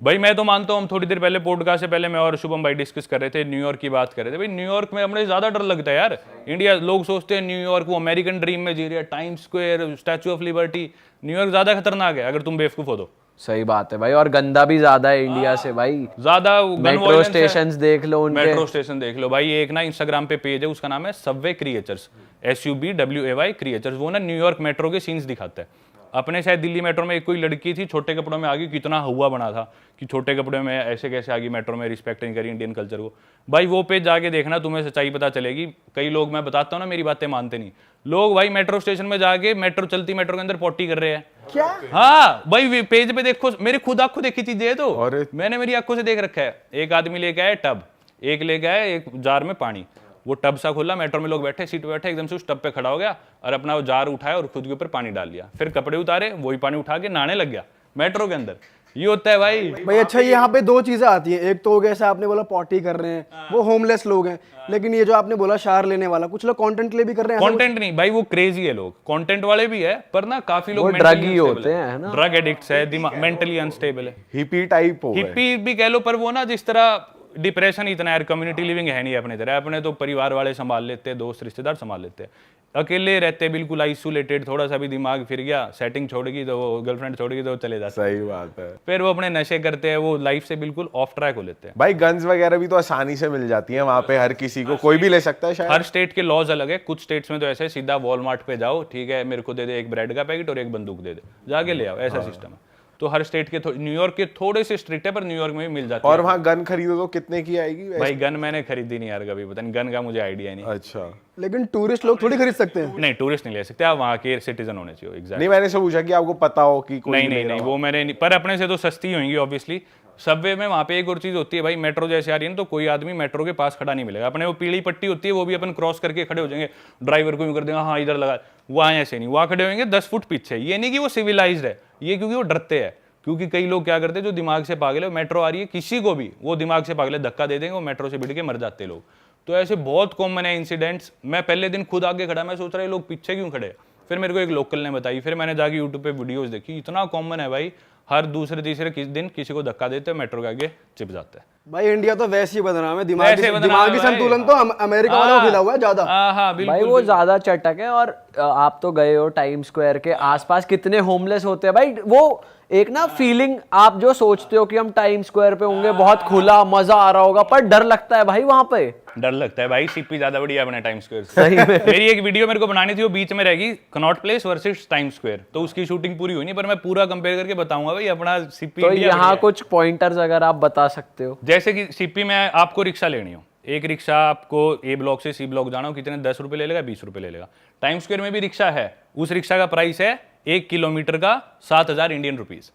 भाई मैं तो मानता हूँ, हम थोड़ी देर पहले पॉडकास्ट से पहले मैं और शुभम भाई डिस्कस कर रहे थे, न्यूयॉर्क की बात कर रहे थे। भाई न्यूयॉर्क में अपने ज्यादा डर लगता है यार। इंडिया लोग सोचते हैं न्यूयॉर्क वो अमेरिकन ड्रीम में जी रहे हैं, time square, statue of liberty. New York ज्यादा खतरनाक है अगर तुम बेवकूफ हो तो। सही बात है भाई, और गंदा भी ज्यादा है इंडिया से भाई। ज्यादा मेट्रो स्टेशन देख लो उनके। मेट्रो स्टेशन देख लो भाई। एक ना इंस्टाग्राम पे पेज है, उसका नाम है सबवे क्रिएचर्स, SUBWAY क्रिएचर्स। वो ना न्यूयॉर्क मेट्रो के सीन्स दिखाता है। अपने शायद दिल्ली मेट्रो में एक कोई लड़की थी छोटे कपड़ों में आ गई, कितना हुआ बना था कि छोटे कपड़ों में ऐसे कैसे आ गई मेट्रो में, रिस्पेक्ट नहीं करी इंडियन कल्चर को। भाई वो पेज जाके देखना, तुम्हें सच्चाई पता चलेगी। कई लोग, मैं बताता हूँ ना, मेरी बातें मानते नहीं लोग। भाई मेट्रो स्टेशन में जाके मेट्रो चलती मेट्रो के अंदर पॉटी कर रहे हैं। क्या? हाँ भाई, पेज पे देखो, मेरे खुद आंखों देखी चीजें है तो मैंने मेरी आंखों से देख रखा है। एक आदमी लेके आया टब, एक लेके आया एक जार में पानी। वो टब सा खोला, मेट्रो में लोग बैठे, सीट पे बैठे, एकदम से उस टब पे खड़ा हो गया और अपना वो जार उठाया और खुद के ऊपर पानी डाल लिया। फिर कपड़े उतारे, वही पानी उठा के नहाने लग गया मेट्रो के अंदर। ये होता है भाई। अच्छा, यहाँ पे दो चीजें आती हैं। एक तो जैसे आपने बोला पॉटी कर रहे हैं, वो होमलेस लोग हैं। लेकिन ये जो आपने बोला शार लेने वाला, कुछ लोग कंटेंट के लिए भी कर रहे हैं। कंटेंट नहीं भाई, वो क्रेजी है लोग, कंटेंट वाले भी है, पर ना काफी लोग ड्रग ही होते हैं ना, ड्रग एडिक्ट्स है, दिमाग मेंटली अनस्टेबल है, हिपी टाइप हो गए। हिप्पी भी कह लो। पर वो ना जिस तरह डिप्रेशन इतना यार, कम्युनिटी लिविंग है नहीं अपने तरह। अपने तो परिवार वाले संभाल लेते हैं, दोस्त रिश्तेदार संभाल लेते हैं, अकेले रहते हैं बिल्कुल आइसोलेटेड। थोड़ा सा भी दिमाग फिर गया, सेटिंग छोड़गी तो वो गर्लफ्रेंड छोड़गी तो चले जाते हैं। सही बात है। फिर वो अपने नशे करते हैं, वो लाइफ से बिल्कुल ऑफ ट्रैक हो लेते हैं। भाई गन्स वगैरह भी तो आसानी से मिल जाती है वहां पे, हर किसी को, कोई भी ले सकता है शायद। हर स्टेट के लॉज अलग है। कुछ स्टेट्स में तो ऐसे सीधा वॉलमार्ट पे जाओ, ठीक है मेरे को दे दे एक ब्रेड का पैकेट और एक बंदूक दे दे, जाके ले आओ, ऐसा सिस्टम है। तो हर स्टेट के, न्यूयॉर्क के थोड़े से स्ट्रिक्ट है, पर न्यूयॉर्क में भी मिल जाती है। और वहाँ गन खरीदो तो कितने की आएगी वैसे? भाई गन मैंने खरीदी नहीं यार कभी, पता नहीं, गन का मुझे आइडिया नहीं। अच्छा, लेकिन टूरिस्ट लोग थोड़ी खरीद सकते हैं। नहीं, टूरिस्ट नहीं ले सकते, आप वहाँ के सिटीजन होने चाहिए। एग्जैक्ट नहीं, मैंने सब पूछा कि आपको पता हो कि कोई नहीं, वो मैंने नहीं, पर अपने से तो सस्ती होंगी ऑब्वियसली। सबवे में वहाँ पे एक और चीज होती है भाई, मेट्रो जैसे आ रही है ना, तो कोई आदमी मेट्रो के पास खड़ा नहीं मिलेगा। अपने वो पीली पट्टी होती है, वो भी अपन क्रॉस करके खड़े हो जाएंगे, ड्राइवर को यूं कर देंगे हाँ इधर लगा। वहाँ ऐसे नहीं, वहाँ खड़े होंगे 10 फुट पीछे। ये नहीं कि वो सिविलाइज्ड है, ये क्योंकि वो डरते हैं। क्योंकि कई लोग क्या करते हैं, जो दिमाग से पागल है, मेट्रो आ रही है किसी को भी, वो दिमाग से पागल है, धक्का दे देंगे, वो मेट्रो से भिड़ के मर जाते लोग। तो ऐसे बहुत कॉमन है इंसिडेंट्स। मैं पहले दिन खुद आगे खड़ा, मैं सोच रहा है लोग पीछे क्यों खड़े। फिर मेरे को एक लोकल ने बताई, फिर मैंने जाके यूट्यूब पे वीडियोस देखी, इतना कॉमन है भाई। हर दूसरे तीसरे दिन किसी को धक्का देते हैं, मेट्रो के आगे चिप जाते हैं। भाई इंडिया तो वैसे ही बदनाम है, दिमागी संतुलन तो अमेरिका वालों को खिला हुआ है ज्यादा। हाँ भाई वो ज्यादा चटक है। और आप तो गए हो टाइम स्क्वायर के आसपास, कितने होमलेस होते हैं भाई। वो एक ना फीलिंग, आप जो सोचते हो कि हम टाइम स्क्वायर पे होंगे, बहुत खुला मजा आ रहा होगा, पर डर लगता है भाई वहां पे। डर लगता है भाई, सीपी ज्यादा बढ़िया अपने टाइम स्क्वायर से। सही में। मेरी एक वीडियो मेरे को बनानी थी, वो बीच में रहेगी, Connaught place versus time square. तो उसकी शूटिंग पूरी हुई नहीं, पर मैं पूरा कंपेयर करके बताऊंगा भाई अपना सीपी। तो यहाँ कुछ पॉइंटर्स अगर आप बता सकते हो। जैसे कि सीपी में आपको रिक्शा लेनी हो, एक रिक्शा आपको ए ब्लॉक से सी ब्लॉक जाना हो, कितने 10 रुपए ले लेगा, 20 रुपए ले लेगा। टाइम स्क्वायर में भी रिक्शा है, उस रिक्शा का प्राइस है 1 किलोमीटर का 7,000 इंडियन रुपीज,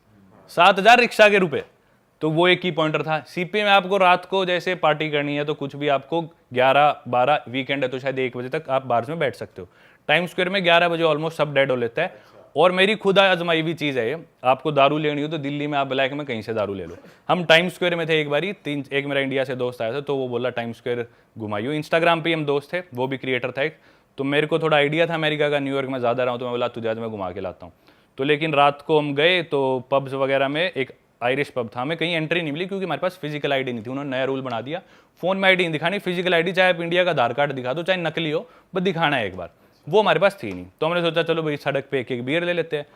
7,000 रिक्शा के रुपए। तो वो एक ही पॉइंटर था। सीपी में आपको रात को जैसे पार्टी करनी है तो कुछ भी आपको 11-12, वीकेंड है तो शायद 1 बजे तक आप बार्स में बैठ सकते हो। टाइम स्क्वायर में 11 बजे ऑलमोस्ट सब डेड हो लेता है। और मेरी खुद आजमाई हुई चीज़ है ये, आपको दारू लेनी हो तो दिल्ली में आप ब्लैक में कहीं से दारू ले लो। हम टाइम स्क्वायर में थे एक बारी, एक मेरा इंडिया से दोस्त आया था, तो वो बोला टाइम स्क्वायर घुमाइयो। इंस्टाग्राम पे हम दोस्त थे, वो भी क्रिएटर था एक, तो मेरे को थोड़ा आइडिया था अमेरिका का, न्यूयॉर्क में ज़्यादा रहा हूँ, तो मैं बोला तुझे आज मैं घुमा के लाता हूँ। तो लेकिन रात को हम गए तो पब्स वगैरह में, एक आयरिश पब था, हमें कहीं एंट्री नहीं मिली क्योंकि हमारे पास फिजिकल आईडी नहीं थी। उन्होंने नया रूल बना दिया, फोन में आईडी नहीं दिखानी, फिजिकल आईडी चाहे आप इंडिया का आधार कार्ड दिखा दो, चाहे नकली हो, बस दिखाना है एक बार। वो हमारे पास थी नहीं, तो हमने सोचा चलो भाई सड़क पे एक बियर ले लेते हैं।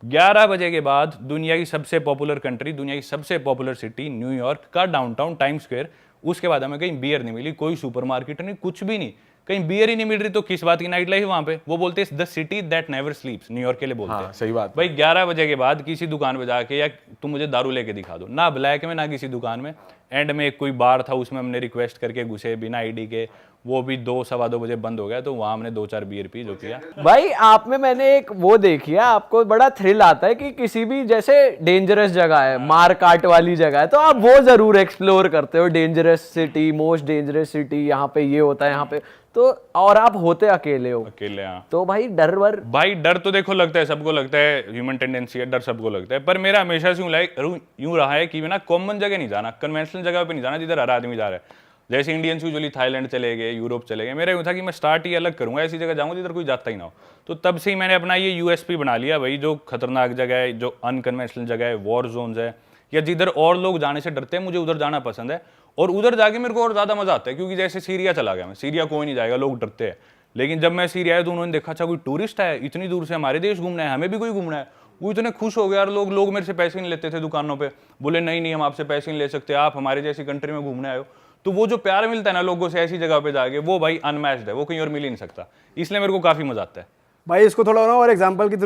11 बजे के बाद दुनिया की सबसे पॉपुलर कंट्री, दुनिया की सबसे पॉपुलर सिटी न्यूयॉर्क का डाउनटाउन टाइम स्क्वायर, उसके बाद हमें कहीं बियर नहीं मिली, कोई सुपरमार्केट नहीं, कुछ भी नहीं, कहीं बियर ही नहीं मिल रही। तो किस बात की नाइट लाइफ वहां पे, वो बोलते हैं the city that never स्लीप्स, New York के लिए बोलते हैं। सही बात भाई 11 बजे के बाद किसी दुकान पे जाके, या तुम मुझे दारू लेके दिखा दो, ना ब्लैक में ना किसी दुकान में। एंड में एक कोई बार था, उसमें हमने रिक्वेस्ट करके घुसे बिना आईडी के, वो भी 2-2:15 बजे बंद हो गया, तो वहां हमने 2-4 बियर पी, जो किया। भाई आप में मैंने एक वो देखी है, आपको बड़ा थ्रिल आता है कि किसी भी जैसे डेंजरस जगह है, मार काट वाली जगह है, तो आप वो जरूर एक्सप्लोर करते हो। Dangerous city, most dangerous city, यहाँ पे ये होता है, यहाँ पे तो, और आप होते अकेले हो। अकेले, हाँ। तो भाई डर भाई डर तो देखो लगता है, सबको लगता है, ह्यूमन टेंडेंसी है, डर सबको लगता है। पर मेरा हमेशा से यूं रहा है कि ना कॉमन जगह नहीं जाना, कन्वेंशनल जगह पे नहीं जाना जिधर हर आदमी जा रहा है। जैसे इंडियंस यूजुअली थाईलैंड चले गए, यूरोप चले गए, मेरा यूं था कि मैं स्टार्ट ही अलग करूंगा, ऐसी जगह जाऊंगा जिधर कोई जाता ही ना हो। तो तब से ही मैंने अपना ये यूएसपी बना लिया भाई, जो खतरनाक जगह है, जो अनकन्वेंशनल जगह है, वॉर जोन्स है, या जिधर और लोग जाने से डरते हैं मुझे उधर जाना पसंद है, और उधर जाके मेरे को और ज्यादा मजा आता है। क्योंकि जैसे सीरिया चला गया मैं, सीरिया कोई नहीं जाएगा, लोग डरते हैं, लेकिन जब मैं सीरिया आया तो उन्होंने देखा अच्छा कोई टूरिस्ट है इतनी दूर से हमारे देश घूमना है, हमें भी कोई घूमना है, वो इतने खुश हो गए यार। लोग मेरे से पैसे नहीं लेते थे दुकानों पे, बोले नहीं हम आपसे पैसे नहीं ले सकते, आप हमारे जैसी कंट्री में घूमने आए हो। तो वो जो प्यार मिलता है ना लोगों से ऐसी जगह पे जाके, वो भाई अनमैच्ड है, वो कहीं और मिल ही नहीं सकता, इसलिए मेरे को काफी मजा आता है। भाई इसको थोड़ा ना और एग्जांपल की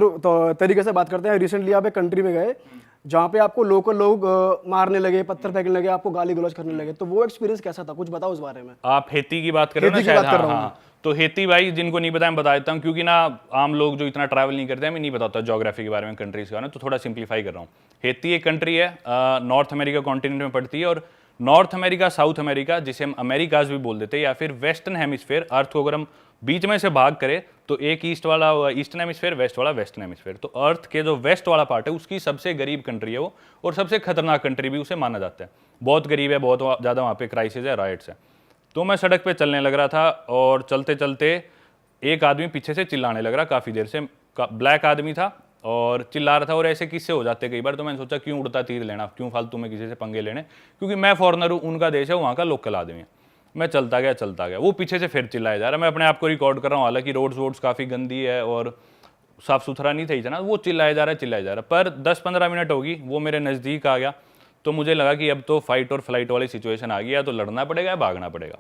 तरीके से बात करते हैं। रिसेंटली आप एक कंट्री में गए जहाँ पे आपको लोकल लोग मारने लगे, पत्थर फेंकने लगे, आपको गाली गलौज करने लगे, तो वो एक्सपीरियंस कैसा था, कुछ बताओ उस बारे में। आप हेती की बात कर रहे हो ना हेती की शायद? बात कर रहा हूँ हाँ। तो हेती भाई जिनको नहीं पता मैं बता देता हूँ, क्योंकि ना आम लोग जो इतना ट्रैवल नहीं करते हैं, मैं नहीं बताता ज्योग्राफी के बारे में, कंट्रीज के बारे में, तो थोड़ा सिंप्लीफाई कर रहा हूँ। हेती एक कंट्री है, नॉर्थ अमेरिका कॉन्टिनेंट में पड़ती है, और नॉर्थ अमेरिका, साउथ अमेरिका, जिसे हम अमेरिकाज भी बोल देते हैं, या फिर वेस्टर्न हेमिस्फेयर, अर्थ को अगर हम बीच में से भाग करें तो एक ईस्ट वाला ईस्टर्न हेमिस्फेयर, वेस्ट वाला वेस्टर्न हेमिस्फेयर। तो अर्थ के जो वेस्ट वाला पार्ट है उसकी सबसे गरीब कंट्री है वो, और सबसे खतरनाक कंट्री भी उसे माना जाता है। बहुत गरीब है, बहुत ज़्यादा वहाँ पे क्राइसिस है, राइट्स है। तो मैं सड़क पे चलने लग रहा था, और चलते चलते एक आदमी पीछे से चिल्लाने लग रहा काफ़ी देर से, ब्लैक आदमी था और चिल्ला रहा था, और ऐसे किस्से हो जाते कई बार। तो मैंने सोचा क्यों उड़ता तीर लेना, क्यों फालतू में किसी से पंगे लेने, क्योंकि मैं फॉरनर हूँ, उनका देश है, वहाँ का लोकल आदमी है। मैं चलता गया, वो पीछे से फिर चिल्लाया जा रहा है। मैं अपने आप को रिकॉर्ड कर रहा हूँ, हालांकि रोड्स काफ़ी गंदी है और साफ़ सुथरा नहीं था इतना। वो चिल्लाया जा रहा है, पर 10-15 मिनट होगी, वो मेरे नज़दीक आ गया। तो मुझे लगा कि अब तो फाइट और फ्लाइट वाली सिचुएशन आ गई है, तो लड़ना पड़ेगा या भागना पड़ेगा।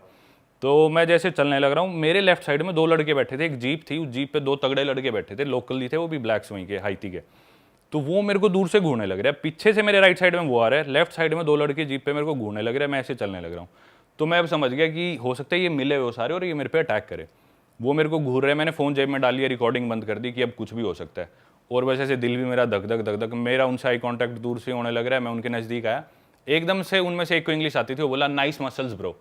तो मैं जैसे चलने लग रहा हूँ, मेरे लेफ्ट साइड में 2 लड़के बैठे थे, एक जीप थी, उस जीप पे 2 तगड़े लड़के बैठे थे, लोकल ही थे, वो भी ब्लैक्स वहीं के, हाइती के। तो वो मेरे को दूर से घूरने लग रहा है, पीछे से मेरे राइट साइड में वो आ रहा है, लेफ्ट साइड में 2 लड़के जीप पे मेरे को घूरने लग रहे हैं, मैं ऐसे चलने लग रहा हूँ। तो मैं अब समझ गया कि हो सकता है ये मिले हुए सारे और ये मेरे पे अटैक करे। वो मेरे को घूर रहे हैं, मैंने फ़ोन जेब में डाल लिया, रिकॉर्डिंग बंद कर दी कि अब कुछ भी हो सकता है। और वैसे से दिल भी मेरा धक धक, मेरा उनसे आई कॉन्टैक्ट दूर से होने लग रहा है। मैं उनके नज़दीक आया, एकदम से उनमें से एक को इंग्लिश आती थी, वो बोला नाइस मसल्स ब्रो।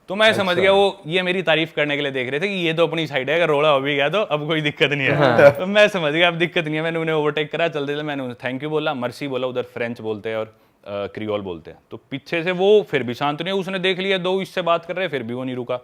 तो मैं समझ गया वो ये मेरी तारीफ करने के लिए देख रहे थे कि ये तो अपनी साइड है, अगर रोड़ा हो भी गया तो अब कोई दिक्कत नहीं है। तो मैं समझ गया अब दिक्कत नहीं है। मैंने उन्हें ओवरटेक करा, चलते चलते मैंने उन्हें थैंक यू बोला, मर्सी बोला, उधर फ्रेंच बोलते हैं और क्रियोल बोलते हैं। तो पीछे से वो फिर भी शांत नहीं, उसने देख लिया 2 इससे बात कर रहे, फिर भी वो नहीं रुका।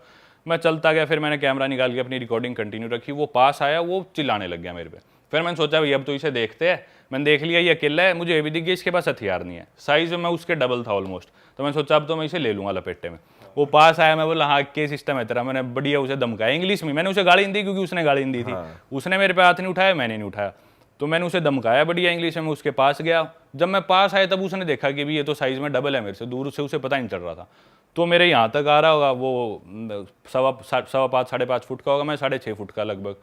मैं चलता गया, फिर मैंने कैमरा निकाल के अपनी रिकॉर्डिंग कंटिन्यू रखी। वो पास आया, वो चिल्लाने लग गया मेरे पे। फिर मैंने सोचा भाई अब तो इसे देखते हैं। मैंने देख लिया ये अकेला है, मुझे ये भी दिख गया इसके पास हथियार नहीं है, साइज में मैं उसके डबल था ऑलमोस्ट। तो मैंने सोचा अब तो मैं इसे ले लूंगा लपेटे में। वो पास आया, मैं बोला हाँ क्या सिस्टम है तेरा। मैंने बढ़िया उसे धमकाया इंग्लिश में, मैंने उसे गाली नहीं दी क्योंकि उसने गाली नहीं दी थी। उसने मेरे पे हाथ नहीं उठाया, मैंने नहीं उठाया, तो मैंने उसे धमकाया बढ़िया इंग्लिश में। उसके पास गया, जब मैं पास आया तब उसने देखा कि भी ये तो साइज में डबल है मेरे से, दूर से उसे पता नहीं चल रहा था। तो मेरे यहाँ तक आ रहा होगा, वो 5.25 साढ़े 5 फुट का होगा, मैं 6.5 फुट का लगभग।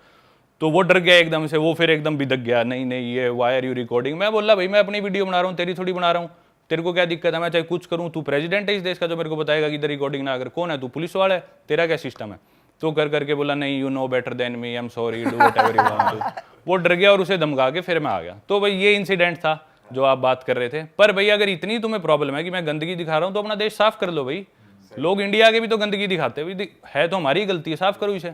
तो वो डर गया एकदम से, वो फिर एकदम बिदक गया, नहीं ये वाई आर यू रिकॉर्डिंग। मैं बोला भाई मैं अपनी वीडियो बना रहा हूँ, तेरी थोड़ी बना रहा हूँ, तेरे को क्या दिक्कत है, मैं चाहे कुछ करूँ, तू प्रेसिडेंट है इस देश का जो मेरे को बताएगा कि इधर रिकॉर्डिंग ना कर, कौन है तू, पुलिस वाला है, तेरा क्या सिस्टम है। तो कर करके बोला नहीं you know better than me, I am sorry, do whatever you want to. वो डर गया और उसे धमका के फिर मैं आ गया। तो भाई ये इंसिडेंट था जो आप बात कर रहे थे। पर भैया अगर इतनी तुम्हें प्रॉब्लम है कि मैं गंदगी दिखा रहा हूँ तो अपना देश साफ कर लो भाई। लोग इंडिया के भी तो गंदगी दिखाते हैं, है तो हमारी गलती है, साफ करो इसे।